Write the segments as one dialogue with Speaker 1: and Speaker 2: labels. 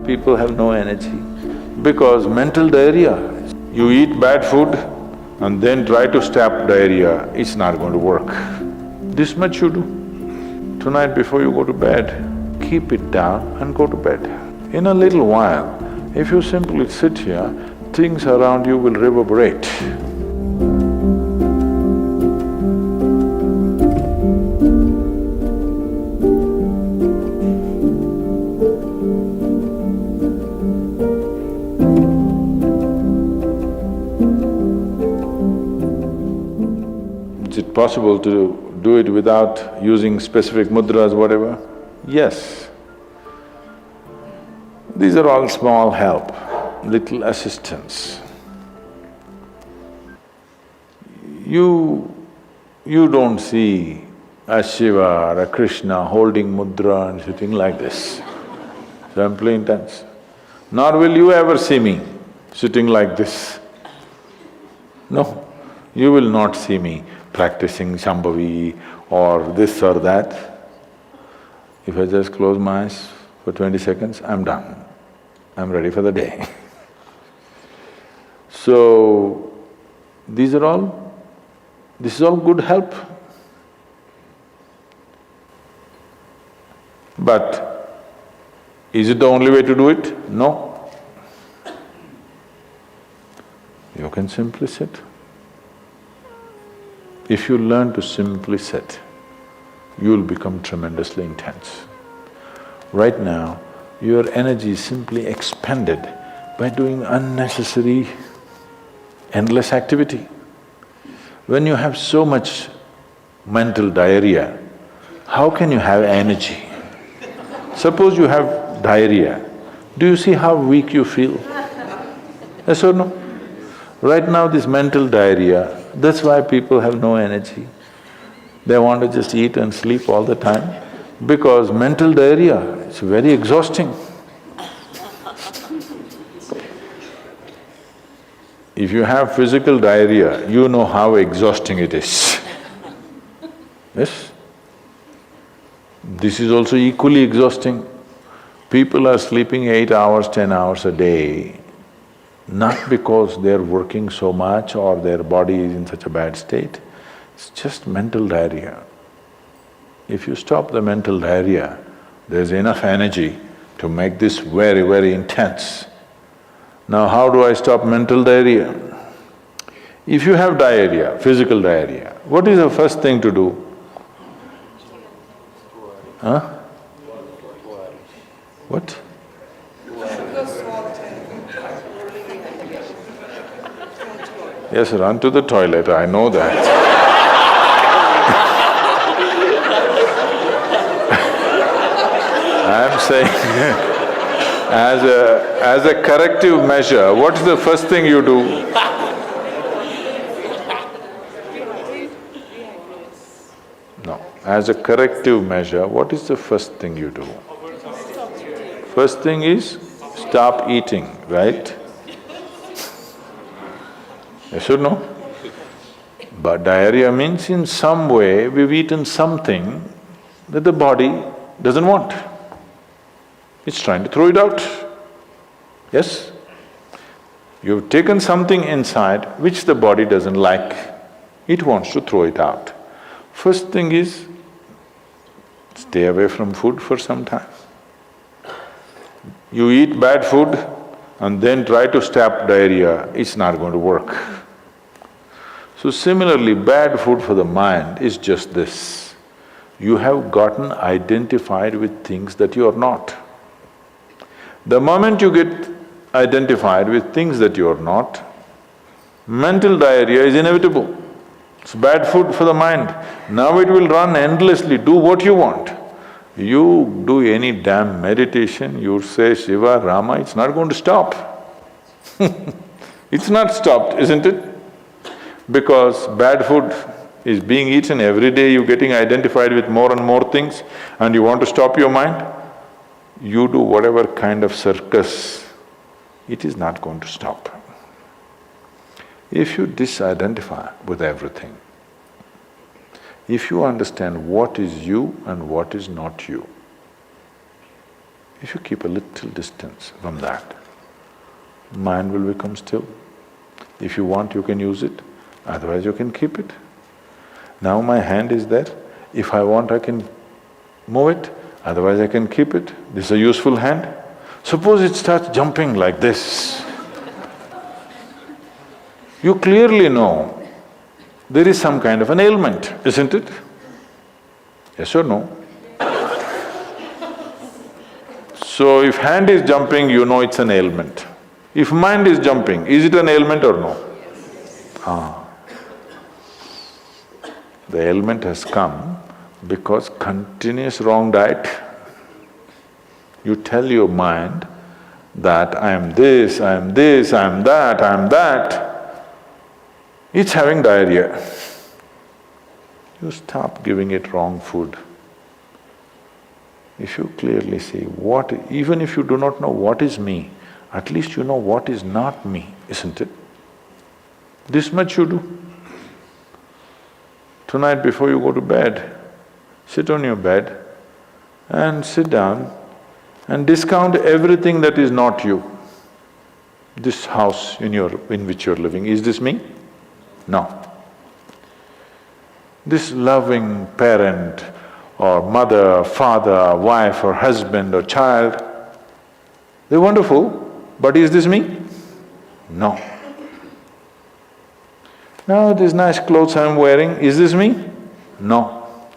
Speaker 1: people have no energy? Because mental diarrhea. You eat bad food and then try to stop diarrhea, it's not going to work. This much you do. Tonight before you go to bed, keep it down and go to bed. In a little while, if you simply sit here, things around you will reverberate. Is it possible to do it without using specific mudras, whatever? Yes. These are all small help, little assistance. You don't see a Shiva or a Krishna holding mudra and sitting like this, simply intense. Nor will you ever see me sitting like this. No, you will not see me practicing Shambhavi or this or that. If I just close my eyes for 20 seconds, I'm done. I'm ready for the day. So, this is all good help. But is it the only way to do it? No. You can simply sit. If you learn to simply sit, you'll become tremendously intense. Right now, your energy is simply expended by doing unnecessary, endless activity. When you have so much mental diarrhea, how can you have energy? Suppose you have diarrhea, do you see how weak you feel? Yes or no? Right now this mental diarrhea, that's why people have no energy. They want to just eat and sleep all the time because mental diarrhea is very exhausting. If you have physical diarrhea, you know how exhausting it is. Yes? This is also equally exhausting. People are sleeping 8 hours, 10 hours a day, not because they're working so much or their body is in such a bad state, it's just mental diarrhea. If you stop the mental diarrhea, there's enough energy to make this very, very intense. Now how do I stop mental diarrhea? If you have diarrhea, physical diarrhea, what is the first thing to do? Huh? What? Yes, run to the toilet, I know that. I'm saying as a corrective measure, what's the first thing you do? No, as a corrective measure, what is the first thing you do? First thing is stop eating, right? Yes or no? But diarrhea means in some way we've eaten something that the body doesn't want. It's trying to throw it out. Yes? You've taken something inside which the body doesn't like, it wants to throw it out. First thing is, stay away from food for some time. You eat bad food and then try to stop diarrhea, it's not going to work. So similarly, bad food for the mind is just this. You have gotten identified with things that you are not. The moment you get identified with things that you are not, mental diarrhea is inevitable. It's bad food for the mind. Now it will run endlessly, do what you want. You do any damn meditation, you say Shiva, Rama, it's not going to stop. It's not stopped, isn't it? Because bad food is being eaten every day, you're getting identified with more and more things and you want to stop your mind, you do whatever kind of circus, it is not going to stop. If you disidentify with everything, if you understand what is you and what is not you, If you keep a little distance from that, mind will become still. If you want, you can use it, otherwise you can keep it. Now my hand is there, if I want I can move it, otherwise I can keep it. This is a useful hand. Suppose it starts jumping like this. You clearly know there is some kind of an ailment, isn't it? Yes or no? So if hand is jumping, you know it's an ailment. If mind is jumping, is it an ailment or no? The ailment has come because continuous wrong diet. You tell your mind that I am this, I am this, I am that, I am that. It's having diarrhea. You stop giving it wrong food. If you clearly see what… even if you do not know what is me, at least you know what is not me, isn't it? This much you do. Tonight before you go to bed, sit on your bed and sit down and discount everything that is not you. This house in which you're living, is this me? No. This loving parent or mother, father, wife or husband or child, they're wonderful, but is this me? No. Now these nice clothes I'm wearing, is this me? No.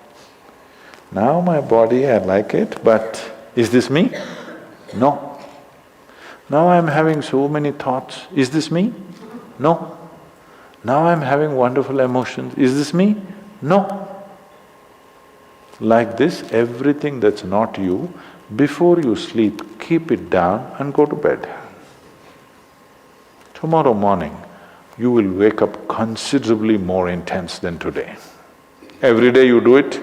Speaker 1: Now my body, I like it, but is this me? No. Now I'm having so many thoughts, is this me? No. Now I'm having wonderful emotions, is this me? No. Like this, everything that's not you, before you sleep, keep it down and go to bed. Tomorrow morning, you will wake up considerably more intense than today. Every day you do it.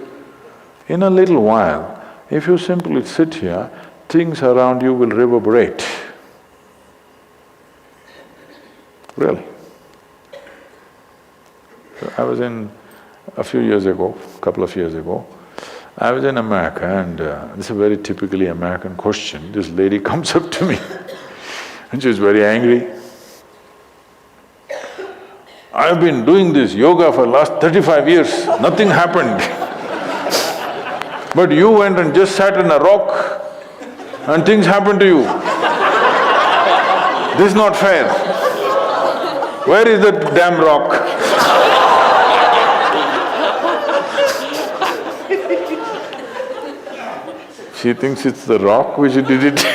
Speaker 1: In a little while, if you simply sit here, things around you will reverberate. Really. So I was in… a few years ago, couple of years ago, I was in America and this is a very typically American question. This lady comes up to me and she's very angry. I've been doing this yoga for last 35 years, nothing happened. But you went and just sat on a rock and things happened to you. This is not fair. Where is the damn rock? She thinks it's the rock which did it.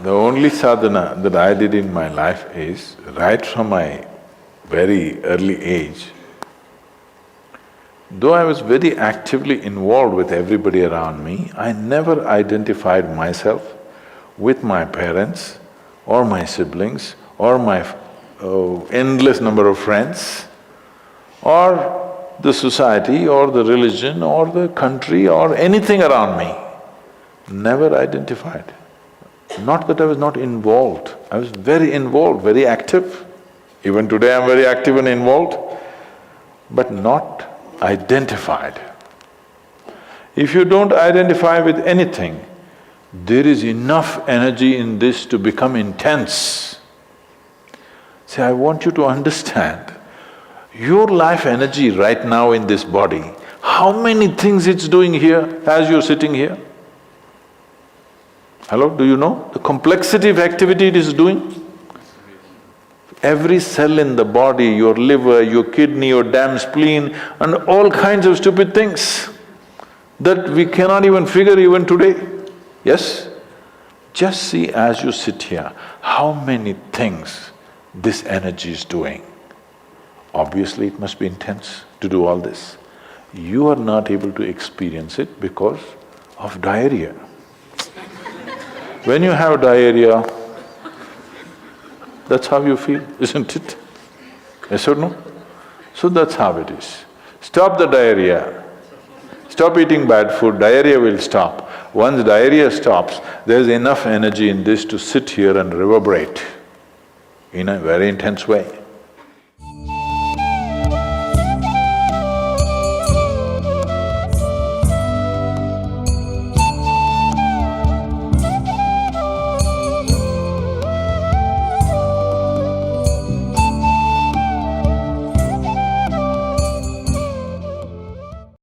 Speaker 1: The only sadhana that I did in my life is, right from my very early age, though I was very actively involved with everybody around me, I never identified myself with my parents or my siblings or my endless number of friends or the society or the religion or the country or anything around me. Never identified. Not that I was not involved, I was very involved, very active. Even today I'm very active and involved, but not identified. If you don't identify with anything, there is enough energy in this to become intense. See, I want you to understand, your life energy right now in this body, how many things it's doing here as you're sitting here? Hello, do you know the complexity of activity it is doing? Every cell in the body, your liver, your kidney, your damn spleen and all kinds of stupid things that we cannot even figure even today. Yes? Just see as you sit here, how many things this energy is doing. Obviously it must be intense to do all this. You are not able to experience it because of diarrhea. When you have diarrhea, that's how you feel, isn't it? Yes or no? So that's how it is. Stop the diarrhea. Stop eating bad food, diarrhea will stop. Once diarrhea stops, there's enough energy in this to sit here and reverberate in a very intense way.